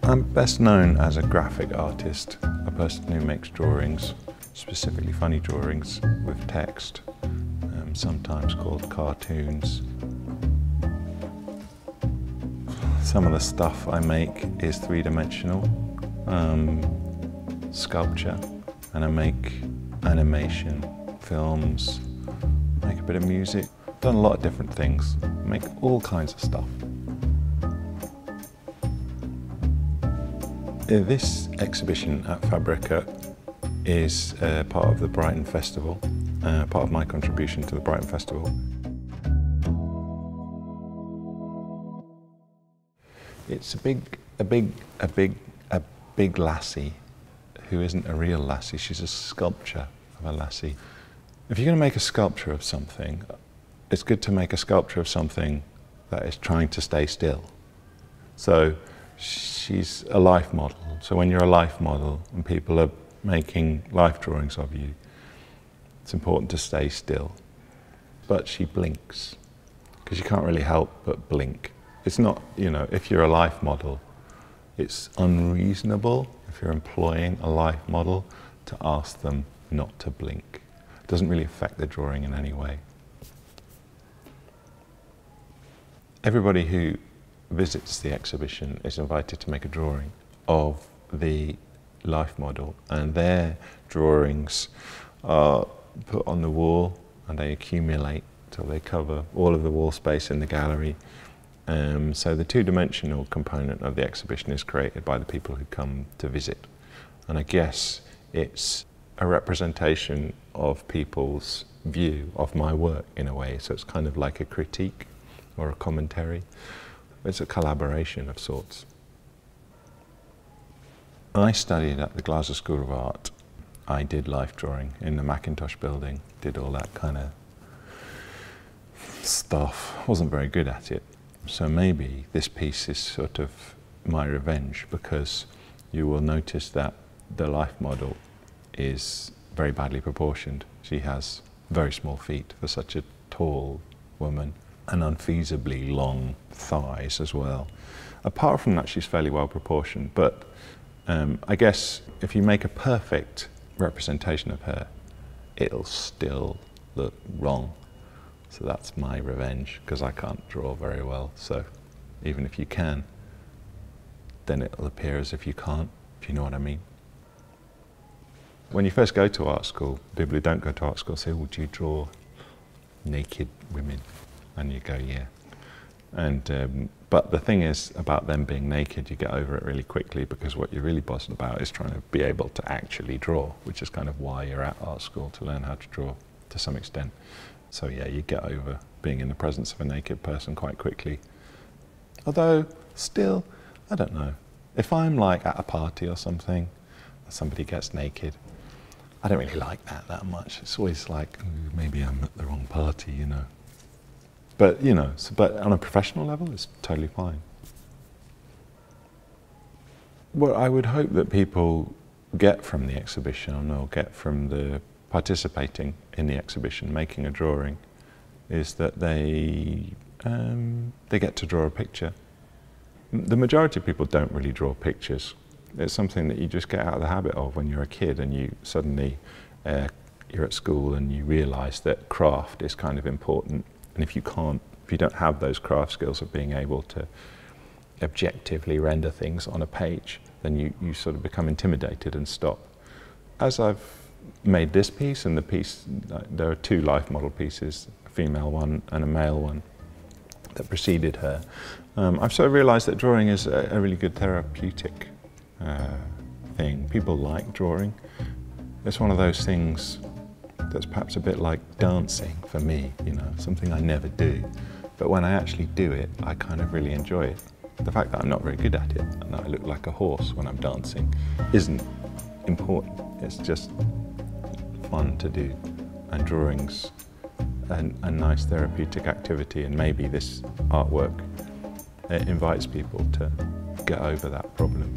I'm best known as a graphic artist, a person who makes drawings, specifically funny drawings with text, sometimes called cartoons. Some of the stuff I make is three-dimensional, sculpture, and I make animation, films, make a bit of music. Done a lot of different things, make all kinds of stuff. This exhibition at Fabrica is part of the Brighton Festival, part of my contribution to the Brighton Festival. It's a big lassie who isn't a real lassie. She's a sculpture of a lassie. If you're going to make a sculpture of something, it's good to make a sculpture of something that is trying to stay still. So she's a life model. So when you're a life model and people are making life drawings of you, it's important to stay still. But she blinks, because you can't really help but blink. It's not, you know, if you're a life model, it's unreasonable if you're employing a life model to ask them not to blink. It doesn't really affect the drawing in any way. Everybody who visits the exhibition is invited to make a drawing of the life model, and their drawings are put on the wall and they accumulate till they cover all of the wall space in the gallery. So the two-dimensional component of the exhibition is created by the people who come to visit, and I guess it's a representation of people's view of my work in a way, so it's kind of like a critique or a commentary. It's a collaboration of sorts. I studied at the Glasgow School of Art. I did life drawing in the Macintosh building, did all that kind of stuff. Wasn't very good at it. So maybe this piece is sort of my revenge, because you will notice that the life model is very badly proportioned. She has very small feet for such a tall woman, and unfeasibly long thighs as well. Apart from that, she's fairly well proportioned, but I guess if you make a perfect representation of her, it'll still look wrong. So that's my revenge, because I can't draw very well. So even if you can, then it'll appear as if you can't, if you know what I mean. When you first go to art school, people who don't go to art school say, "Oh, do you draw naked women?" And you go, "Yeah." And but the thing is about them being naked, you get over it really quickly, because what you're really bothered about is trying to be able to actually draw, which is kind of why you're at art school, to learn how to draw to some extent. So yeah, you get over being in the presence of a naked person quite quickly. Although, still, I don't know. If I'm like at a party or something, and somebody gets naked, I don't really like that much. It's always like, ooh, maybe I'm at the wrong party, you know. But, you know, but on a professional level, it's totally fine. What I would hope that people get from the exhibition, or get from the participating in the exhibition, making a drawing, is that they get to draw a picture. The majority of people don't really draw pictures. It's something that you just get out of the habit of when you're a kid, and you suddenly, you're at school and you realise that craft is kind of important. And if you don't have those craft skills of being able to objectively render things on a page, then you sort of become intimidated and stop. As I've made this piece, and the piece, there are two life model pieces, a female one and a male one, that preceded her. I've sort of realised that drawing is a really good therapeutic thing. People like drawing. It's one of those things that's perhaps a bit like dancing for me, you know, something I never do. But when I actually do it, I kind of really enjoy it. The fact that I'm not very good at it, and that I look like a horse when I'm dancing, isn't important. It's just fun to do. And drawing's a nice therapeutic activity, and maybe this artwork invites people to get over that problem.